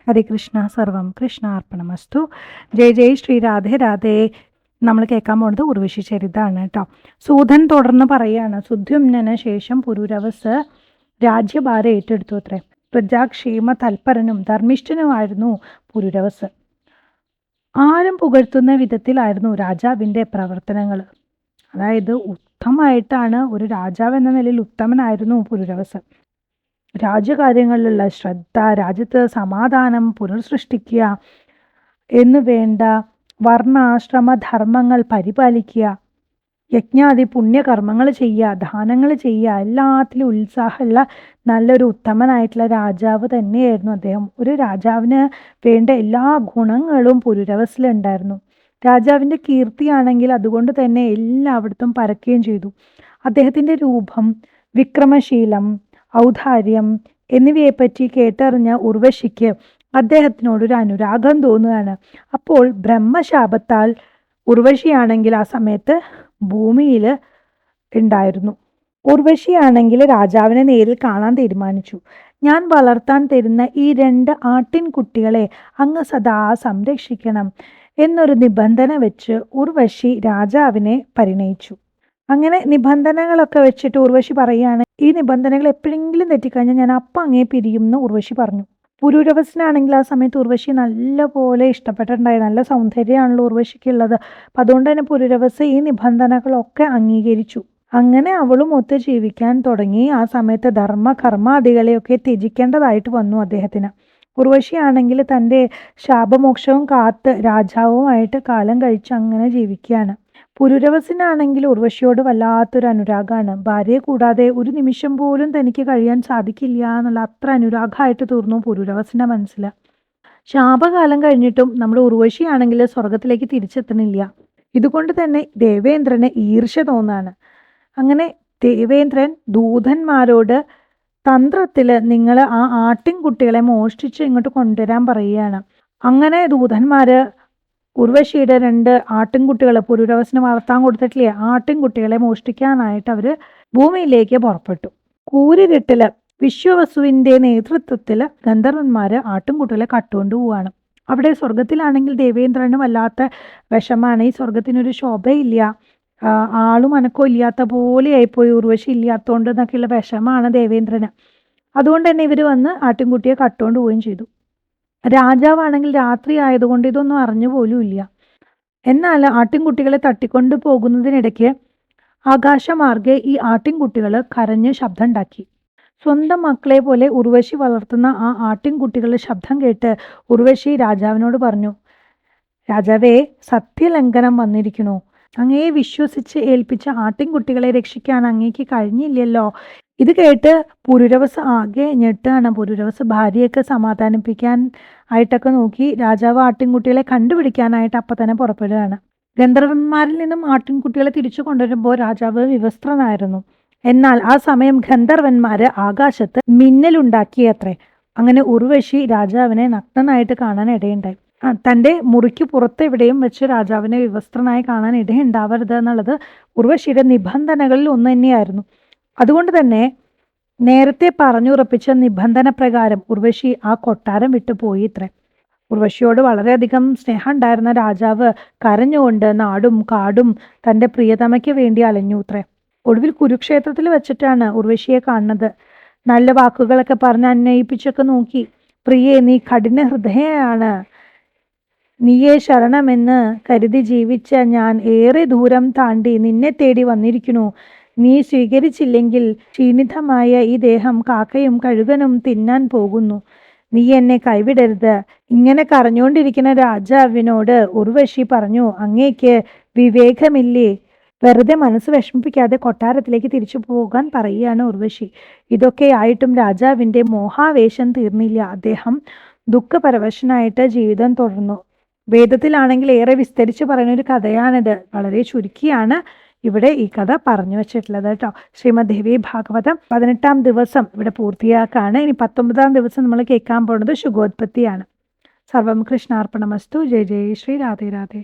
ഹരേ കൃഷ്ണ, സർവം കൃഷ്ണാർപ്പണമസ്തു. ജയ് ജയ് ശ്രീ രാധേ രാധേ. നമ്മൾ കേൾക്കാൻ പോകുന്നത് ഉർവശി ചരിതമാണ് കേട്ടോ. സൂതൻ തുടർന്ന് പറയാണ്, സുദ്യുമ്നന് ശേഷം പുരൂരവസ് രാജ്യഭാരം ഏറ്റെടുത്തു അത്രേ. പ്രജാക്ഷേമ തൽപരനും ധർമ്മിഷ്ഠനുമായിരുന്നു പുരൂരവസ്. ആരും പുകഴ്ത്തുന്ന വിധത്തിലായിരുന്നു രാജാവിൻ്റെ പ്രവർത്തനങ്ങൾ. അതായത് ഉത്തമമായിട്ടാണ്, ഒരു രാജാവ് എന്ന നിലയിൽ ഉത്തമനായിരുന്നു പുരൂരവസ്. രാജ്യകാര്യങ്ങളിലുള്ള ശ്രദ്ധ, രാജ്യത്ത് സമാധാനം പുനർസൃഷ്ടിക്കുക എന്നു വേണ്ട വർണ്ണാശ്രമ ധർമ്മങ്ങൾ പരിപാലിക്കുക, യജ്ഞാദി പുണ്യകർമ്മങ്ങൾ ചെയ്യുക, ദാനങ്ങൾ ചെയ്യുക, എല്ലാത്തിലും ഉത്സാഹമുള്ള നല്ലൊരു ഉത്തമനായിട്ടുള്ള രാജാവ് തന്നെയായിരുന്നു അദ്ദേഹം. ഒരു രാജാവിന് വേണ്ട എല്ലാ ഗുണങ്ങളും പുരൂരവസിലുണ്ടായിരുന്നു. രാജാവിൻ്റെ കീർത്തിയാണെങ്കിൽ അതുകൊണ്ട് തന്നെ എല്ലായിടത്തും പരക്കുകയും ചെയ്തു. അദ്ദേഹത്തിൻ്റെ രൂപം, വിക്രമശീലം, ഔദാര്യം എന്നിവയെപ്പറ്റി കേട്ടറിഞ്ഞ ഉർവശിക്ക് അദ്ദേഹത്തിനോടൊരു അനുരാഗം തോന്നുകയാണ്. അപ്പോൾ ബ്രഹ്മശാപത്താൽ ഉർവശിയാണെങ്കിൽ ആ സമയത്ത് ഭൂമിയിൽ ഉണ്ടായിരുന്നു. ഉർവശിയാണെങ്കിൽ രാജാവിനെ നേരിൽ കാണാൻ തീരുമാനിച്ചു. ഞാൻ വളർത്താൻ തരുന്ന ഈ 2 ആട്ടിൻകുട്ടികളെ അങ്ങ് സദാ സംരക്ഷിക്കണം എന്നൊരു നിബന്ധന വെച്ച് ഉർവശി രാജാവിനെ പരിണയിച്ചു. അങ്ങനെ നിബന്ധനകളൊക്കെ വെച്ചിട്ട് ഉർവശി പറയുകയാണ്, ഈ നിബന്ധനകൾ എപ്പോഴെങ്കിലും തെറ്റിക്കഴിഞ്ഞാൽ ഞാൻ അപ്പം അങ്ങേ പിരിയും എന്ന് ഉർവശി പറഞ്ഞു. പുരൂരവസിനാണെങ്കിൽ ആ സമയത്ത് ഉർവശി നല്ല പോലെ ഇഷ്ടപ്പെട്ടിട്ടുണ്ടായി. നല്ല സൗന്ദര്യമാണല്ലോ ഉർവശിക്കുള്ളത്. അപ്പം അതുകൊണ്ട് തന്നെ പുരൂരവസ് ഈ നിബന്ധനകളൊക്കെ അംഗീകരിച്ചു. അങ്ങനെ അവളും ഒത്ത് ജീവിക്കാൻ തുടങ്ങി. ആ സമയത്ത് ധർമ്മ കർമാദികളെയൊക്കെ ത്യജിക്കേണ്ടതായിട്ട് വന്നു അദ്ദേഹത്തിന്. ഉർവശിയാണെങ്കിൽ തൻ്റെ ശാപമോക്ഷവും കാത്ത് രാജാവുമായിട്ട് കാലം കഴിച്ച് അങ്ങനെ ജീവിക്കുകയാണ്. പുരൂരവസിനാണെങ്കിൽ ഉർവശിയോട് വല്ലാത്തൊരു അനുരാഗമാണ്. ഭാര്യയെ കൂടാതെ ഒരു നിമിഷം പോലും തനിക്ക് കഴിയാൻ സാധിക്കില്ല എന്നുള്ള അത്ര അനുരാഗമായിട്ട് തീർന്നു പുരൂരവസിൻ്റെ മനസ്സിൽ. ശാപകാലം കഴിഞ്ഞിട്ടും നമ്മുടെ ഉർവശിയാണെങ്കിൽ സ്വർഗത്തിലേക്ക് തിരിച്ചെത്തണില്ല. ഇതുകൊണ്ട് തന്നെ ദേവേന്ദ്രന് ഈർഷ്യ തോന്നാണ്. അങ്ങനെ ദേവേന്ദ്രൻ ദൂതന്മാരോട് തന്ത്രത്തിൽ നിങ്ങൾ ആ ആട്ടിൻകുട്ടികളെ മോഷ്ടിച്ച് ഇങ്ങോട്ട് കൊണ്ടുവരാൻ പറയുകയാണ്. അങ്ങനെ ദൂതന്മാർ ഉർവശിയുടെ 2 ആട്ടിൻകുട്ടികളെ, പുരൂരവസിന് വളർത്താൻ കൊടുത്തിട്ടില്ലേ ആട്ടിൻകുട്ടികളെ മോഷ്ടിക്കാനായിട്ട് അവർ ഭൂമിയിലേക്ക് പുറപ്പെട്ടു. കൂരിരുട്ടിൽ വിശ്വവസുവിൻ്റെ നേതൃത്വത്തിൽ ഗന്ധർവന്മാർ ആട്ടിൻകുട്ടികളെ കട്ടുകൊണ്ടു പോവാണ്. അവിടെ സ്വർഗത്തിലാണെങ്കിൽ ദേവേന്ദ്രന് വല്ലാത്ത വിഷമാണ്. ഈ സ്വർഗത്തിനൊരു ശോഭയില്ല, ആളും അനക്കവും ഇല്ലാത്ത പോലെയായിപ്പോയി, ഉർവശി ഇല്ലാത്തതുകൊണ്ട് എന്നൊക്കെയുള്ള വിഷമാണ് ദേവേന്ദ്രന്. അതുകൊണ്ട് തന്നെ ഇവർ വന്ന് ആട്ടിൻകുട്ടിയെ കട്ടുകൊണ്ട് പോവുകയും ചെയ്തു. രാജാവാണെങ്കിൽ രാത്രി ആയതുകൊണ്ട് ഇതൊന്നും അറിഞ്ഞു പോലും ഇല്ല. എന്നാൽ ആട്ടിൻകുട്ടികളെ തട്ടിക്കൊണ്ട് പോകുന്നതിനിടയ്ക്ക് ആകാശമാർഗെ ഈ ആട്ടിൻകുട്ടികൾ കരഞ്ഞ് ശബ്ദം ഉണ്ടാക്കി. സ്വന്തം മക്കളെ പോലെ ഉർവശി വളർത്തുന്ന ആ ആട്ടിൻകുട്ടികളുടെ ശബ്ദം കേട്ട് ഉർവശി രാജാവിനോട് പറഞ്ഞു, രാജാവേ, സത്യലംഘനം വന്നിരിക്കുന്നു. അങ്ങയെ വിശ്വസിച്ച് ഏൽപ്പിച്ച ആട്ടിൻകുട്ടികളെ രക്ഷിക്കാൻ അങ്ങേക്ക് കഴിഞ്ഞില്ലല്ലോ. ഇത് കേട്ട് പുരൂരവസ് ആകെ ഞെട്ടാണ്. പുരൂരവസ് ഭാര്യയൊക്കെ സമാധാനിപ്പിക്കാൻ ആയിട്ടൊക്കെ നോക്കി. രാജാവ് ആട്ടിൻകുട്ടികളെ കണ്ടുപിടിക്കാനായിട്ട് അപ്പം തന്നെ പുറപ്പെടുകയാണ്. ഗന്ധർവന്മാരിൽ നിന്നും ആട്ടിൻകുട്ടികളെ തിരിച്ചു കൊണ്ടുവരുമ്പോൾ രാജാവ് വിവസ്ത്രനായിരുന്നു. എന്നാൽ ആ സമയം ഗന്ധർവന്മാർ ആകാശത്ത് മിന്നലുണ്ടാക്കിയത്രേ. അങ്ങനെ ഉർവശി രാജാവിനെ നഗ്നനായിട്ട് കാണാൻ ഇടയുണ്ടായി. തൻ്റെ മുറിക്ക് പുറത്ത് എവിടെയും വെച്ച് രാജാവിനെ വിവസ്ത്രനായി കാണാൻ ഇടയുണ്ടാവരുത് എന്നുള്ളത് ഉർവശിയുടെ നിബന്ധനകളിൽ ഒന്ന് തന്നെയായിരുന്നു. അതുകൊണ്ട് തന്നെ നേരത്തെ പറഞ്ഞുറപ്പിച്ച നിബന്ധന പ്രകാരം ഉർവശി ആ കൊട്ടാരം വിട്ടു പോയി ഇത്രേ. ഉർവശിയോട് വളരെയധികം സ്നേഹം ഉണ്ടായിരുന്ന രാജാവ് കരഞ്ഞുകൊണ്ട് നാടും കാടും തൻ്റെ പ്രിയതമയ്ക്ക് വേണ്ടി അലഞ്ഞു ഇത്രേ. ഒടുവിൽ കുരുക്ഷേത്രത്തിൽ വെച്ചിട്ടാണ് ഉർവശിയെ കാണുന്നത്. നല്ല വാക്കുകളൊക്കെ പറഞ്ഞ് അന്വയിപ്പിച്ചൊക്കെ നോക്കി. പ്രിയേ, നീ കഠിന ഹൃദയയാണ്. നീയെ ശരണമെന്ന് കരുതി ജീവിച്ച ഞാൻ ഏറെ ദൂരം താണ്ടി നിന്നെ തേടി വന്നിരിക്കുന്നു. നീ സ്വീകരിച്ചില്ലെങ്കിൽ ക്ഷീണിതമായ ഈ ദേഹം കാക്കയും കഴുകനും തിന്നാൻ പോകുന്നു. നീ എന്നെ കൈവിടരുത്. ഇങ്ങനെ കരഞ്ഞുകൊണ്ടിരിക്കുന്ന രാജാവിനോട് ഉർവശി പറഞ്ഞു, അങ്ങേക്ക് വിവേകമില്ലേ? വെറുതെ മനസ്സ് വിഷമിപ്പിക്കാതെ കൊട്ടാരത്തിലേക്ക് തിരിച്ചു പോകാൻ പറയുകയാണ് ഉർവശി. ഇതൊക്കെ ആയിട്ടും രാജാവിൻ്റെ മോഹാവേശം തീർന്നില്ല. അദ്ദേഹം ദുഃഖപരവശനായിട്ട് ജീവിതം തുടർന്നു. വേദത്തിലാണെങ്കിൽ ഏറെ വിസ്തരിച്ച് പറയുന്ന ഒരു കഥയാണിത്. വളരെ ചുരുക്കിയാണ് ഇവിടെ ഈ കഥ പറഞ്ഞു വെച്ചിട്ടുള്ളത് കേട്ടോ. ശ്രീമദ് ദേവി ഭാഗവതം 18-ാം ദിവസം ഇവിടെ പൂർത്തിയാക്കാണ്. ഇനി 19-ാം ദിവസം നമ്മൾ കേൾക്കാൻ പോകുന്നത് ശുഗോത്പത്തിയാണ്. സർവം കൃഷ്ണാർപ്പണമസ്തു. ജയ് ജയ് ശ്രീ രാധേ രാധേ.